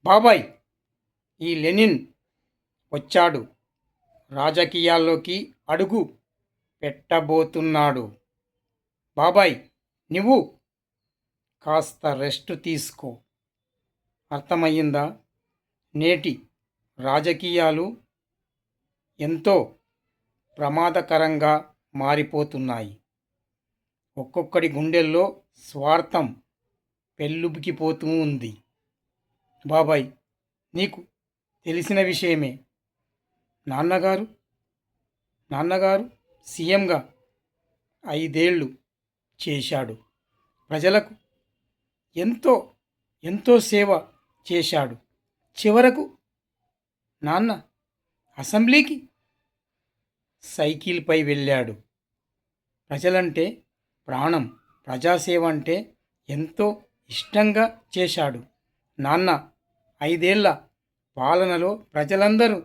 బాబాయ్, ఈ లెనిన్ వచ్చాడు. రాజకీయాల్లోకి అడుగు పెట్టబోతున్నాడు. బాబాయ్, నువ్వు కాస్త రెస్ట్ తీసుకో. అర్థమయ్యిందా? నేటి రాజకీయాలు ఎంతో ప్రమాదకరంగా మారిపోతున్నాయి. ఒక్కొక్కడి గుండెల్లో స్వార్థం పెళ్ళుబికిపోతూ ఉంది. బాబాయ్, నీకు తెలిసిన విషయమే. నాన్నగారు నాన్నగారు సీఎంగా 5 ఏళ్ళు చేశాడు. ప్రజలకు ఎంతో ఎంతో సేవ చేశాడు. చివరకు నాన్న అసెంబ్లీకి సైకిల్పై వెళ్ళాడు. ప్రజలంటే ప్రాణం, ప్రజాసేవ అంటే ఎంతో ఇష్టంగా చేశాడు. నాన్న 5 ఏళ్ల పాలనలో ప్రజలందరూ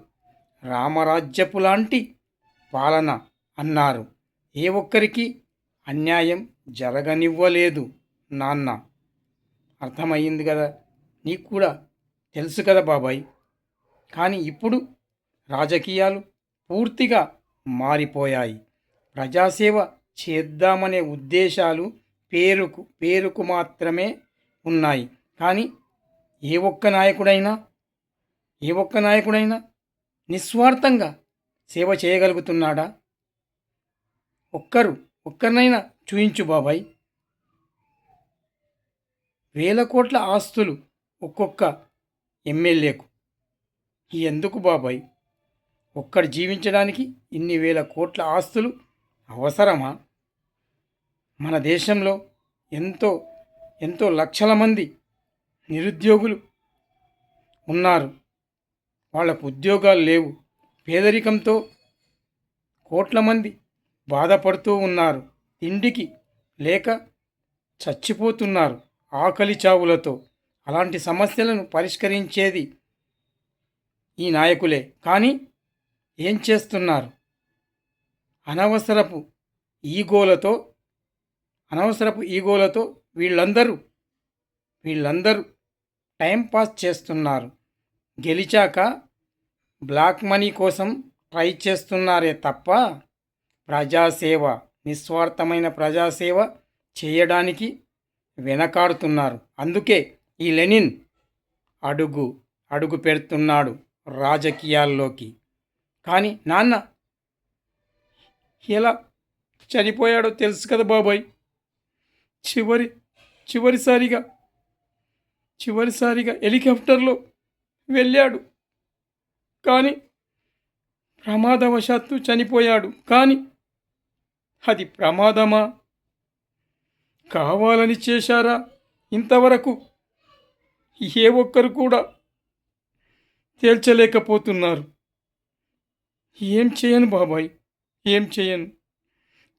రామరాజ్యపు లాంటి పాలన అన్నారు. ఏ ఒక్కరికి అన్యాయం జరగనివ్వలేదు నాన్న. అర్థమయ్యింది కదా? నీకు కూడా తెలుసు కదా బాబాయ్. కానీ ఇప్పుడు రాజకీయాలు పూర్తిగా మారిపోయాయి. ప్రజాసేవ చేద్దామనే ఉద్దేశాలు పేరుకు మాత్రమే ఉన్నాయి. కానీ ఏ ఒక్క నాయకుడైనా నిస్వార్థంగా సేవ చేయగలుగుతున్నాడా? ఒక్కరినైనా చూయించు బాబాయ్. 1,000 కోట్ల ఆస్తులు ఒక్కొక్క ఎమ్మెల్యేకు. ఎందుకు బాబాయ్? ఒక్కడు జీవించడానికి ఇన్ని 1,000 కోట్ల ఆస్తులు అవసరమా? మన దేశంలో ఎంతో ఎంతో లక్షల మంది నిరుద్యోగులు ఉన్నారు. వాళ్లకు ఉద్యోగాలు లేవు. పేదరికంతో కోట్ల మంది బాధపడుతూ ఉన్నారు. తిండికి లేక చచ్చిపోతున్నారు ఆకలి చావులతో. అలాంటి సమస్యలను పరిష్కరించేది ఈ నాయకులే. కానీ ఏం చేస్తున్నారు? అనవసరపు ఈగోలతో వీళ్ళందరూ టైంపాస్ చేస్తున్నారు. గెలిచాక బ్లాక్ మనీ కోసం ట్రై చేస్తున్నారే తప్ప నిస్వార్థమైన ప్రజాసేవ చేయడానికి వెనకాడుతున్నారు. అందుకే ఈ లెనిన్ అడుగు పెడుతున్నాడు రాజకీయాల్లోకి. కానీ నాన్న ఎలా చనిపోయాడో తెలుసు కదా బాబాయ్. చివరిసారిగా హెలికాప్టర్లో వెళ్ళాడు. కానీ ప్రమాదవశాత్తు చనిపోయాడు. కానీ అది ప్రమాదమా, కావాలని చేశారా? ఇంతవరకు ఏ ఒక్కరు కూడా తేల్చలేకపోతున్నారు. ఏం చేయను బాబాయ్, ఏం చేయను.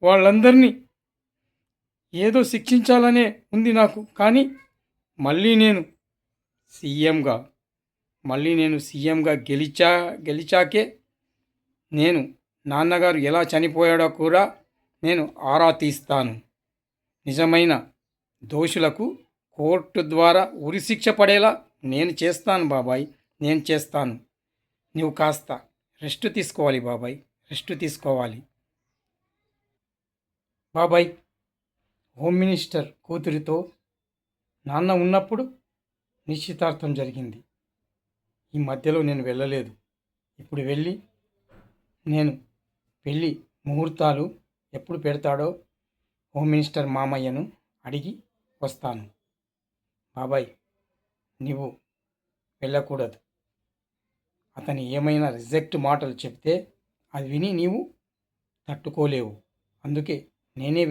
వాళ్ళందరినీ ఏదో శిక్షించాలనే ఉంది నాకు. కానీ మళ్ళీ నేను సీఎంగా గెలిచాకే నేను నాన్నగారు ఎలా చనిపోయాడో కూడా నేను ఆరా తీస్తాను. నిజమైన దోషులకు కోర్టు ద్వారా ఉరిశిక్ష పడేలా నేను చేస్తాను బాబాయ్, నేను చేస్తాను. నువ్వు కాస్త రెస్ట్ తీసుకోవాలి బాబాయ్, రెస్ట్ తీసుకోవాలి. బాబాయ్, హోమ్ మినిస్టర్ కూతురితో నాన్న ఉన్నప్పుడు నిశ్చితార్థం జరిగింది. ఈ మధ్యలో నేను వెళ్ళలేదు. ఇప్పుడు వెళ్ళి నేను పెళ్ళి ముహూర్తాలు ఎప్పుడు పెడతాడో హోమ్ మినిస్టర్ మామయ్యను అడిగి వస్తాను. బాబాయ్, నువ్వు వెళ్ళకూడదు. అతను ఏమైనా రిజెక్ట్ మాటలు చెప్తే అది విని నీవు తట్టుకోలేవు. అందుకే నేనే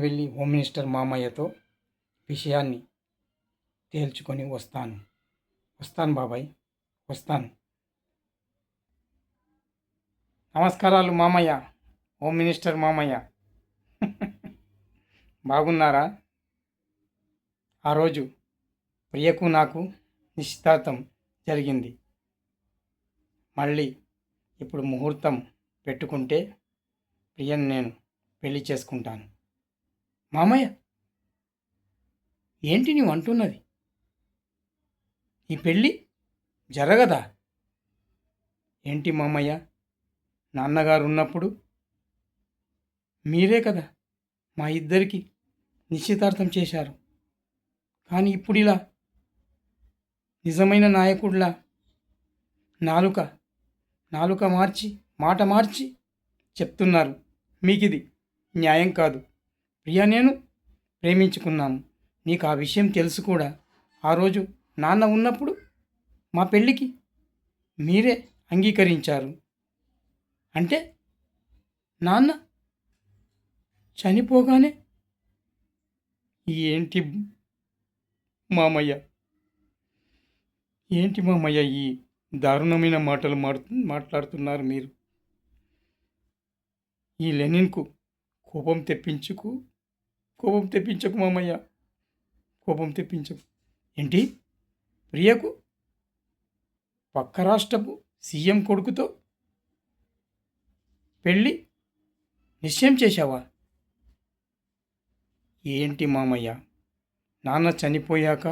వెళ్ళి హోమ్ మినిస్టర్ మామయ్యతో విషయాన్ని తేల్చుకొని వస్తాను బాబాయ్, వస్తాను. నమస్కారాలు మామయ్య, హోమ్ మినిస్టర్ మామయ్య. బాగున్నారా? ఆ రోజు ప్రియకు నాకు నిశ్చితార్థం జరిగింది. మళ్ళీ ఇప్పుడు ముహూర్తం పెట్టుకుంటే ప్రియను నేను పెళ్లి చేసుకుంటాను. మామయ్య, ఏంటి నీవు అంటున్నది? ఈ పెళ్ళి జరగదా? ఏంటి మామయ్య, నాన్నగారు ఉన్నప్పుడు మీరే కదా మా ఇద్దరికి నిశ్చితార్థం చేశారు. కానీ ఇప్పుడు ఇలా నిజమైన నాయకుడిలా నాలుక నాలుక మార్చి మాట మార్చి చెప్తున్నారు. మీకిది న్యాయం కాదు. ప్రియా, నేను ప్రేమించుకున్నాము. నీకు ఆ విషయం తెలుసు కూడా. ఆ రోజు నాన్న ఉన్నప్పుడు మా పెళ్ళికి మీరే అంగీకరించారు. అంటే నాన్న చనిపోగానే ఏంటి మామయ్య, ఏంటి మామయ్య ఈ దారుణమైన మాటలు మాట్లాడుతున్నారు మీరు? ఈ లెనిన్కు కోపం తెప్పించకు మామయ్య, కోపం తెప్పించకు. ఏంటి, ప్రియకు పక్క రాష్ట్రపు సీఎం కొడుకుతో పెళ్ళి నిశ్చయం చేశావా? ఏంటి మామయ్య, నాన్న చనిపోయాక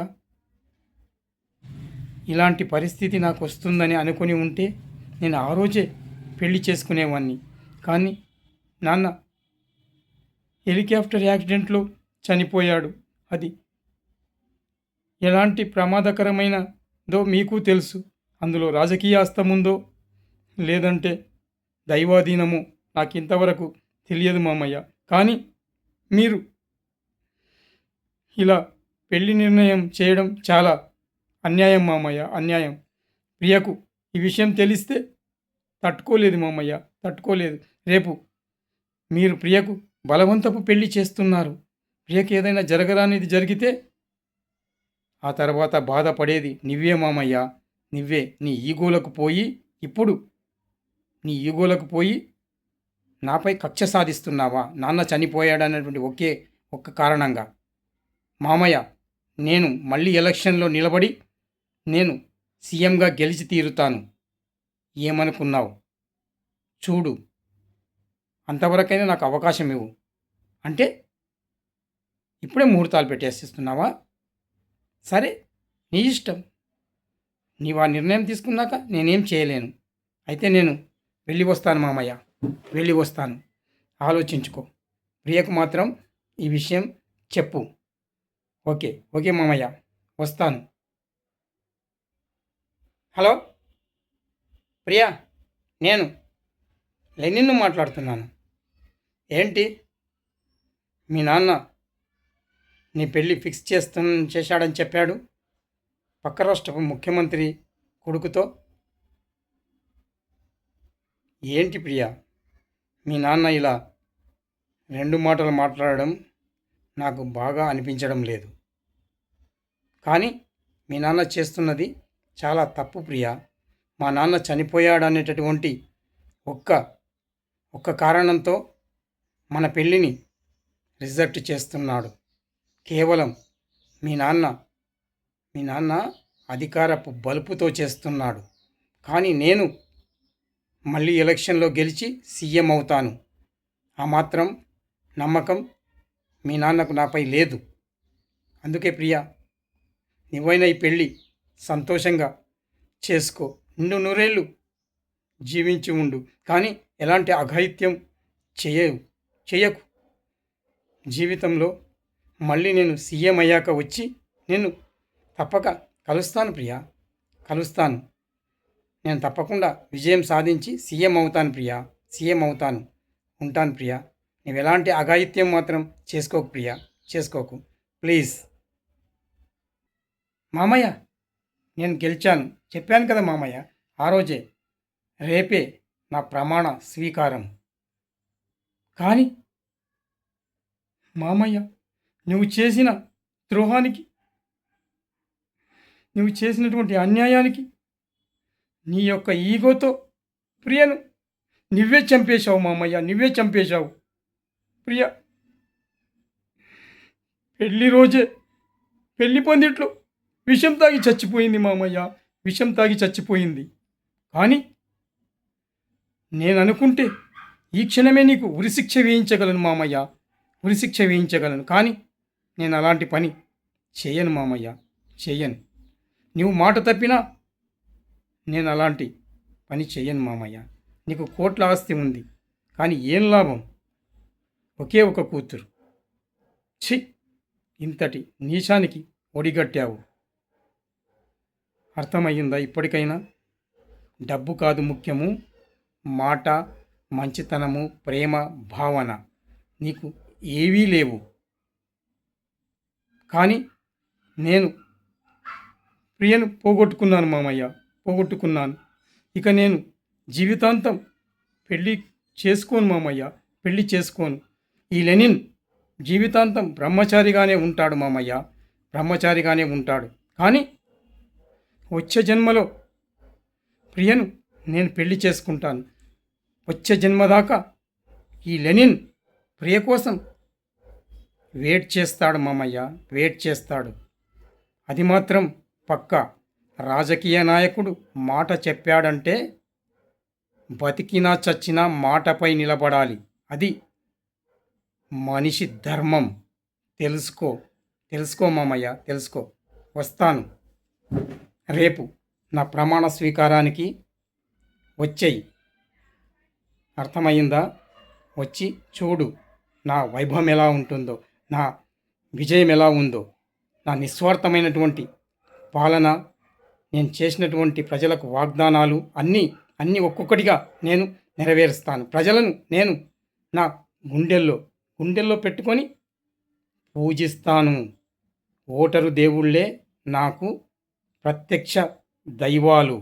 ఇలాంటి పరిస్థితి నాకు వస్తుందని అనుకుని ఉంటే నేను ఆ రోజే పెళ్లి చేసుకునేవాడిని. కానీ నాన్న హెలికాప్టర్ యాక్సిడెంట్లో చనిపోయాడు. అది ఎలాంటి ప్రమాదకరమైనదో మీకు తెలుసు. అందులో రాజకీయ హస్తముందో లేదంటే దైవాధీనమో నాకు ఇంతవరకు తెలియదు మామయ్య. కానీ మీరు ఇలా పెళ్లి నిర్ణయం చేయడం చాలా అన్యాయం మామయ్య, అన్యాయం. ప్రియకు ఈ విషయం తెలిస్తే తట్టుకోలేదు మామయ్య, తట్టుకోలేదు. రేపు మీరు ప్రియకు బలవంతపు పెళ్లి చేస్తున్నారు. ప్రియకు ఏదైనా జరగరానిది జరిగితే ఆ తర్వాత బాధపడేది నువ్వే మామయ్య, నువ్వే. నీ ఈగోలకు పోయి నాపై కక్ష సాధిస్తున్నావా? నాన్న చనిపోయాడనేటువంటి ఒక్క కారణంగా. మామయ్య, నేను మళ్ళీ ఎలక్షన్లో నిలబడి నేను సీఎంగా గెలిచి తీరుతాను. ఏమనుకున్నావు? చూడు, అంతవరకైనా నాకు అవకాశం ఇవ్వు. అంటే ఇప్పుడే ముహూర్తాలు పెట్టేసిస్తున్నావా? సరే, నీ ఇష్టం. నీవు ఆ నిర్ణయం తీసుకున్నాక నేనేం చేయలేను. అయితే నేను వెళ్ళి వస్తాను మామయ్య, వెళ్ళి వస్తాను. ఆలోచించుకో. ప్రియకు మాత్రం ఈ విషయం చెప్పు. ఓకే ఓకే మామయ్య, వస్తాను. హలో ప్రియా, నేను లెనిన్ను మాట్లాడుతున్నాను. ఏంటి, మీ నాన్న నీ పెళ్ళి ఫిక్స్ చేశాడని చెప్పాడు పక్క రాష్ట్రపు ముఖ్యమంత్రి కొడుకుతో? ఏంటి ప్రియా, మీ నాన్న ఇలా రెండు మాటలు మాట్లాడడం నాకు బాగా అనిపించడం లేదు. కానీ మీ నాన్న చేస్తున్నది చాలా తప్పు ప్రియా. మా నాన్న చనిపోయాడనేటటువంటి ఒక్క కారణంతో మన పెళ్ళిని రిజెక్ట్ చేస్తున్నాడు. కేవలం మీ నాన్న అధికారపు బలుపుతో చేస్తున్నాడు. కానీ నేను మళ్ళీ ఎలక్షన్లో గెలిచి సీఎం అవుతాను. ఆ మాత్రం నమ్మకం మీ నాన్నకు నాపై లేదు. అందుకే ప్రియా, నువ్వైనా ఈ పెళ్ళి సంతోషంగా చేసుకో. నూరేళ్ళు జీవించి ఉండు. కానీ ఎలాంటి అఘాయిత్యం చేయకు. జీవితంలో మళ్ళీ నేను సీఎం అయ్యాక వచ్చి నేను తప్పక కలుస్తాను ప్రియా, కలుస్తాను. నేను తప్పకుండా విజయం సాధించి సీఎం అవుతాను ప్రియా, సీఎం అవుతాను. ఉంటాను ప్రియా. నువ్వు ఎలాంటి అఘాయిత్యం మాత్రం చేసుకోకు ప్రియా, చేసుకోకు ప్లీజ్. మామయ్య, నేను గెలిచాను చెప్పాను కదా మామయ్య ఆ రోజే. రేపే నా ప్రమాణ స్వీకారం. కానీ మామయ్య, నువ్వు చేసిన ద్రోహానికి, నువ్వు చేసినటువంటి అన్యాయానికి నీ యొక్క ఈగోతో ప్రియను నువ్వే చంపేశావు మామయ్య, నువ్వే చంపేశావు. ప్రియ పెళ్లి పందిట్లో విషం తాగి చచ్చిపోయింది మామయ్య, విషం తాగి చచ్చిపోయింది. కానీ నేను అనుకుంటే ఈ క్షణమే నీకు ఉరిశిక్ష వేయించగలను మామయ్య, ఉరిశిక్ష వేయించగలను. కానీ నేను అలాంటి పని చేయను మామయ్య, చేయను. నువ్వు మాట తప్పినా నేను అలాంటి పని చెయ్యను మామయ్య. నీకు కోట్ల ఆస్తి ఉంది, కానీ ఏం లాభం? ఒకే ఒక కూతురు. ఛీ! ఇంతటి నీచానికి ఒడిగట్టావు. అర్థమయ్యిందా ఇప్పటికైనా? డబ్బు కాదు ముఖ్యము, మాట, మంచితనము, ప్రేమ, భావన నీకు ఏవీ లేవు. కానీ నేను ప్రియను పోగొట్టుకున్నాను మామయ్య, పోగొట్టుకున్నాను. ఇక నేను జీవితాంతం పెళ్ళి చేసుకోను మామయ్య, పెళ్ళి చేసుకోను. ఈ లెనిన్ జీవితాంతం బ్రహ్మచారిగానే ఉంటాడు మామయ్య, బ్రహ్మచారిగానే ఉంటాడు. కానీ వచ్చే జన్మలో ప్రియను నేను పెళ్లి చేసుకుంటాను. వచ్చే జన్మ దాకా ఈ లెనిన్ ప్రియ కోసం వెయిట్ చేస్తాడు మామయ్య, వెయిట్ చేస్తాడు. అది మాత్రం పక్కా. రాజకీయ నాయకుడు మాట చెప్పాడంటే బతికినా చచ్చినా మాటపై నిలబడాలి. అది మనిషి ధర్మం. తెలుసుకో, తెలుసుకో మామయ్య, తెలుసుకో. వస్తాను రేపు నా ప్రమాణ స్వీకారానికి. వచ్చేయి. అర్థమయ్యిందా? వచ్చి చూడు నా వైభవం ఎలా ఉంటుందో, నా విజయం ఎలా ఉందో, నా నిస్వార్థమైనటువంటి పాలన, నేను చేసినటువంటి ప్రజలకు వాగ్దానాలు అన్నీ ఒక్కొక్కటిగా నేను నెరవేరుస్తాను. ప్రజలను నేను నా గుండెల్లో పెట్టుకొని పూజిస్తాను. ఓటరు దేవుళ్ళే నాకు ప్రత్యక్ష దైవాలు.